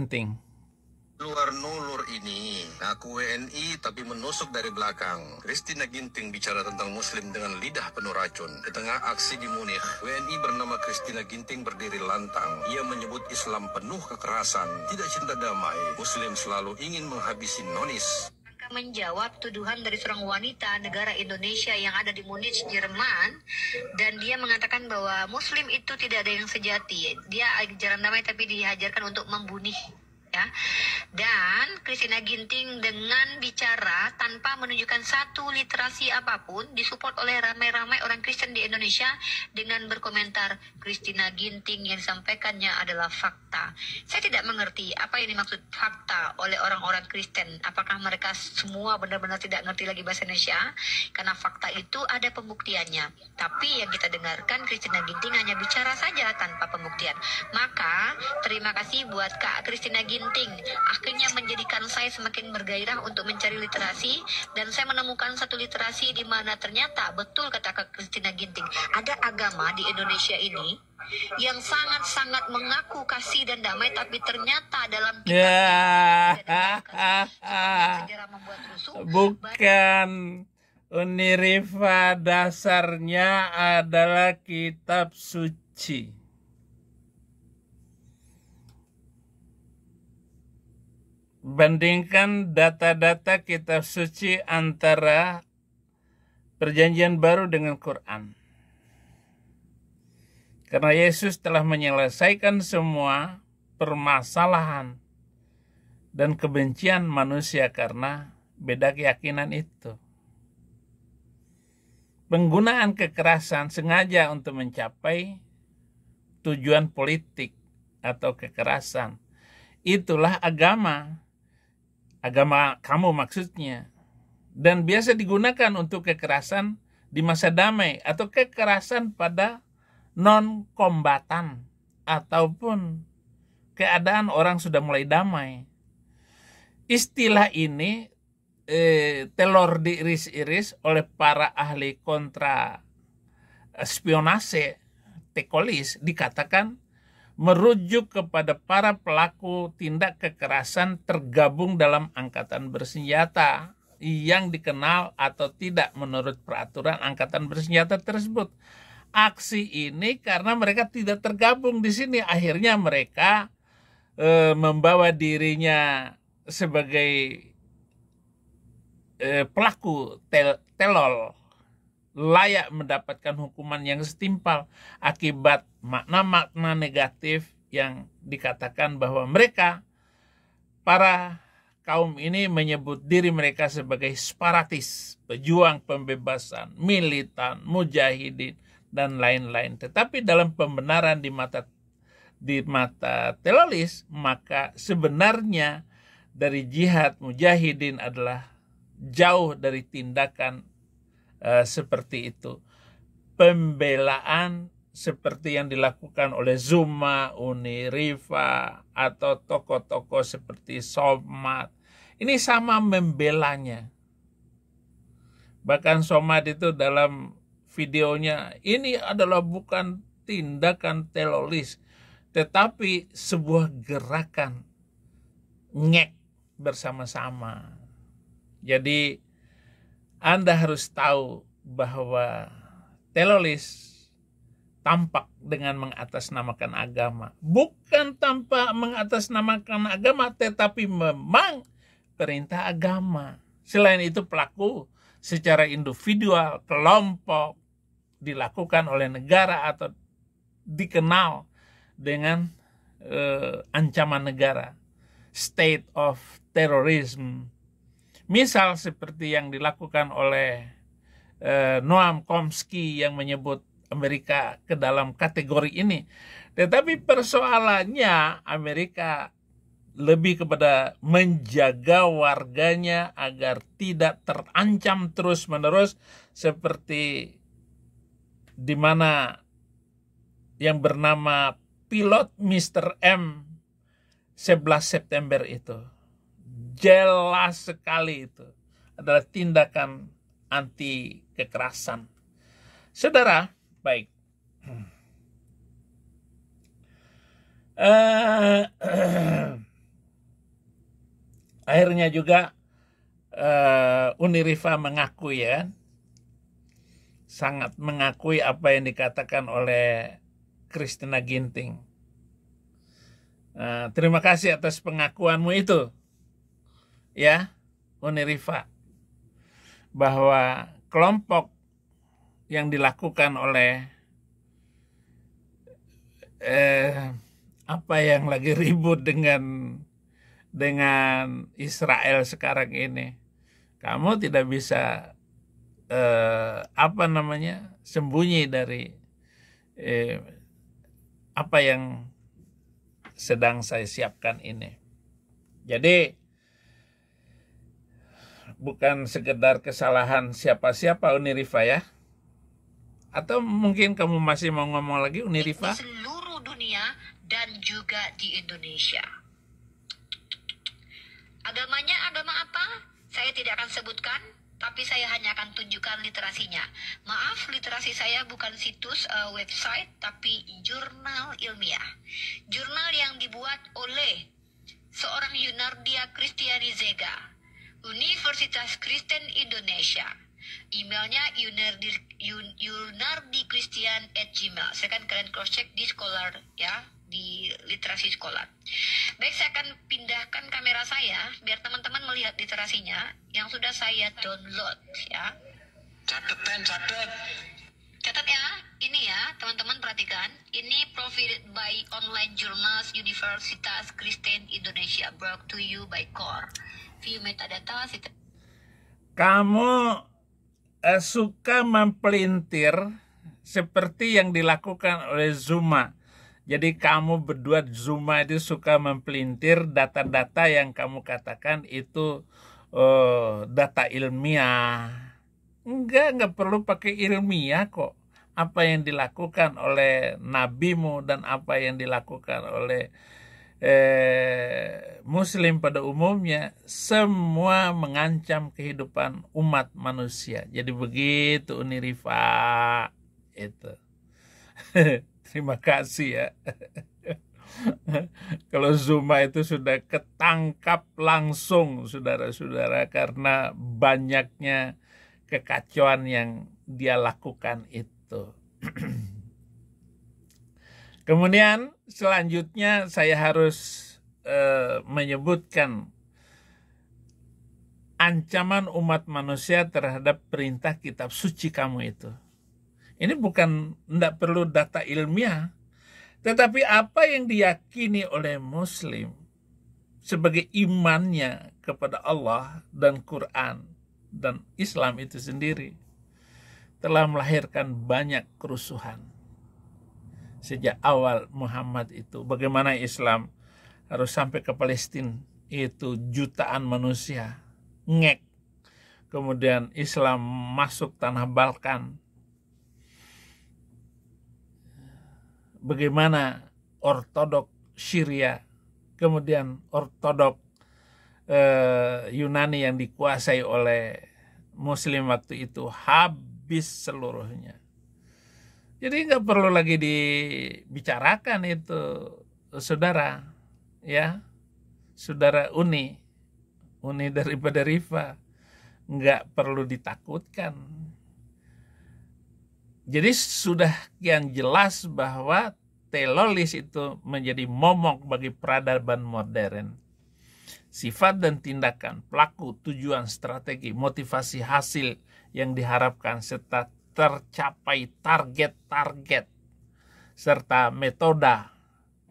Penting. Luar nulur ini ngaku WNI tapi menusuk dari belakang. Christina Ginting bicara tentang Muslim dengan lidah penuh racun. Di tengah aksi di Munich, WNI bernama Christina Ginting berdiri lantang. Ia menyebut Islam penuh kekerasan, tidak cinta damai. Muslim selalu ingin menghabisi nonis. Menjawab tuduhan dari seorang wanita negara Indonesia yang ada di Munich, Jerman, dan dia mengatakan bahwa Muslim itu tidak ada yang sejati. Dia ajaran damai tapi dihajarkan untuk membunuh. Ya. Dan Christina Ginting dengan bicara tanpa menunjukkan satu literasi apapun disupport oleh ramai-ramai orang Kristen di Indonesia dengan berkomentar Christina Ginting yang disampaikannya adalah fakta. Saya tidak mengerti apa yang dimaksud fakta oleh orang-orang Kristen. Apakah mereka semua benar-benar tidak ngerti lagi bahasa Indonesia? Karena fakta itu ada pembuktiannya. Tapi yang kita dengarkan Christina Ginting hanya bicara saja tanpa pembuktian. Maka terima kasih buat Kak Christina Ginting. Akhirnya menjadikan saya semakin bergairah untuk mencari literasi, dan saya menemukan satu literasi di mana ternyata betul kata Kak Christina Ginting, ada agama di Indonesia ini yang sangat-sangat mengaku kasih dan damai, tapi ternyata dalam sejarah membuat rusuh. Bukan. Unirifa dasarnya adalah kitab suci. Bandingkan data-data kitab suci antara Perjanjian Baru dengan Quran. Karena Yesus telah menyelesaikan semua permasalahan dan kebencian manusia karena beda keyakinan itu. Penggunaan kekerasan sengaja untuk mencapai tujuan politik atau kekerasan. Itulah agama. Agama kamu maksudnya. Dan biasa digunakan untuk kekerasan di masa damai atau kekerasan pada non-kombatan ataupun keadaan orang sudah mulai damai. Istilah ini telur diiris-iris oleh para ahli kontra spionase tekolis, dikatakan merujuk kepada para pelaku tindak kekerasan tergabung dalam angkatan bersenjata yang dikenal atau tidak menurut peraturan angkatan bersenjata tersebut. Aksi ini karena mereka tidak tergabung di sini, akhirnya mereka membawa dirinya sebagai pelaku telol, layak mendapatkan hukuman yang setimpal akibat makna-makna negatif yang dikatakan bahwa mereka, para kaum ini menyebut diri mereka sebagai separatis, pejuang pembebasan, militan, mujahidin, dan lain-lain. Tetapi dalam pembenaran di mata teroris, maka sebenarnya dari jihad mujahidin adalah jauh dari tindakan seperti itu. Pembelaan seperti yang dilakukan oleh Zuma, Unirifa, atau tokoh-tokoh seperti Somad, ini sama membelanya. Bahkan Somad itu dalam videonya, ini adalah bukan tindakan teroris, tetapi sebuah gerakan ngek bersama-sama. Jadi Anda harus tahu bahwa teroris tampak dengan mengatasnamakan agama. Bukan tanpa mengatasnamakan agama, tetapi memang perintah agama. Selain itu pelaku secara individual, kelompok, dilakukan oleh negara atau dikenal dengan ancaman negara. State of terrorism. Misal seperti yang dilakukan oleh Noam Chomsky yang menyebut Amerika ke dalam kategori ini. Tetapi persoalannya Amerika lebih kepada menjaga warganya agar tidak terancam terus-menerus seperti di mana yang bernama pilot Mr. M 11 September itu. Jelas sekali itu adalah tindakan anti kekerasan. Saudara, baik. Akhirnya juga Uniriva mengakui, ya, sangat mengakui apa yang dikatakan oleh Christina Ginting. Terima kasih atas pengakuanmu itu, ya, Uniriva, bahwa kelompok yang dilakukan oleh apa yang lagi ribut dengan Israel sekarang ini, kamu tidak bisa sembunyi dari apa yang sedang saya siapkan ini. Jadi bukan sekedar kesalahan siapa-siapa, Uniriva, ya. Atau mungkin kamu masih mau ngomong lagi, Uniriva? Di seluruh dunia dan juga di Indonesia. Agamanya agama apa? Saya tidak akan sebutkan, tapi saya hanya akan tunjukkan literasinya. Maaf, literasi saya bukan situs website, tapi jurnal ilmiah. Jurnal yang dibuat oleh seorang Yunardia Kristiani Zega, Universitas Kristen Indonesia. Emailnya yunardikristian@gmail. Silakan kalian cross check di Scholar, ya, di literasi Scholar. Baik, saya akan pindahkan kamera saya biar teman-teman melihat literasinya yang sudah saya download, ya. Catat ya, ini ya teman-teman, perhatikan. Ini provided by online journals Universitas Kristen Indonesia, brought to you by Core. View metadata. Kamu suka mempelintir seperti yang dilakukan oleh Zuma. Jadi kamu berdua Zuma itu suka mempelintir data-data yang kamu katakan itu data ilmiah. Enggak perlu pakai ilmiah kok. Apa yang dilakukan oleh nabimu dan apa yang dilakukan oleh Muslim pada umumnya, semua mengancam kehidupan umat manusia. Jadi begitu, Uniriva itu. Terima kasih, ya. Kalau Zuma itu sudah ketangkap langsung, saudara-saudara, karena banyaknya kekacauan yang dia lakukan itu. Kemudian selanjutnya saya harus menyebutkan ancaman umat manusia terhadap perintah kitab suci kamu itu. Ini bukan, tidak perlu data ilmiah, tetapi apa yang diyakini oleh Muslim sebagai imannya kepada Allah dan Quran dan Islam itu sendiri telah melahirkan banyak kerusuhan. Sejak awal Muhammad itu, bagaimana Islam harus sampai ke Palestina, itu jutaan manusia ngek. Kemudian Islam masuk tanah Balkan. Bagaimana Ortodok Syria, kemudian Ortodok Yunani yang dikuasai oleh Muslim waktu itu habis seluruhnya. Jadi nggak perlu lagi dibicarakan itu, saudara, ya, saudara Uni daripada Riva, nggak perlu ditakutkan. Jadi sudah kian jelas bahwa telolis itu menjadi momok bagi peradaban modern. Sifat dan tindakan, pelaku, tujuan, strategi, motivasi, hasil yang diharapkan serta tercapai target-target serta metode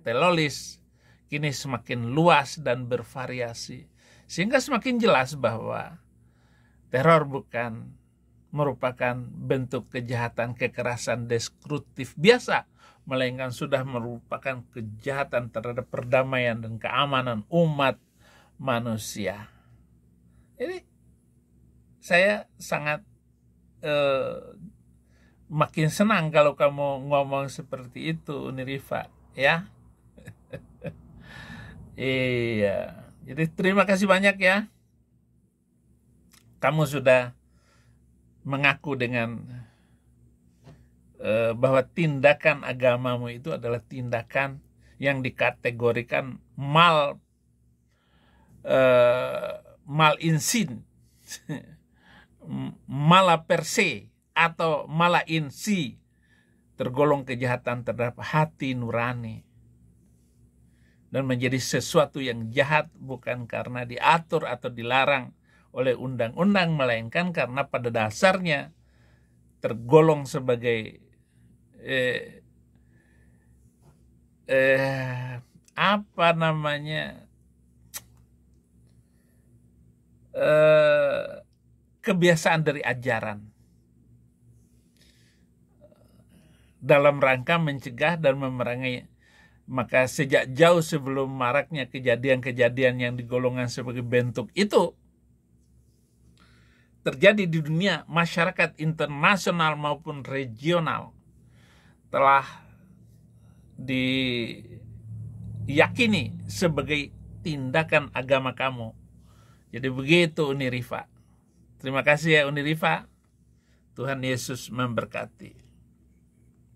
telolis kini semakin luas dan bervariasi, sehingga semakin jelas bahwa teror bukan merupakan bentuk kejahatan kekerasan destruktif biasa, melainkan sudah merupakan kejahatan terhadap perdamaian dan keamanan umat manusia. Jadi saya sangat makin senang kalau kamu ngomong seperti itu, Uniriva, ya. Iya. Jadi terima kasih banyak, ya. Kamu sudah mengaku dengan bahwa tindakan agamamu itu adalah tindakan yang dikategorikan malinsin, mala per se, atau mala in si, tergolong kejahatan terhadap hati nurani. Dan menjadi sesuatu yang jahat bukan karena diatur atau dilarang oleh undang-undang, melainkan karena pada dasarnya tergolong sebagai kebiasaan dari ajaran dalam rangka mencegah dan memerangi. Maka sejak jauh sebelum maraknya kejadian-kejadian yang digolongkan sebagai bentuk itu terjadi di dunia, masyarakat internasional maupun regional telah diyakini sebagai tindakan agama kamu. Jadi begitu Uni Rifa. Terima kasih ya Uni Rifa. Tuhan Yesus memberkati.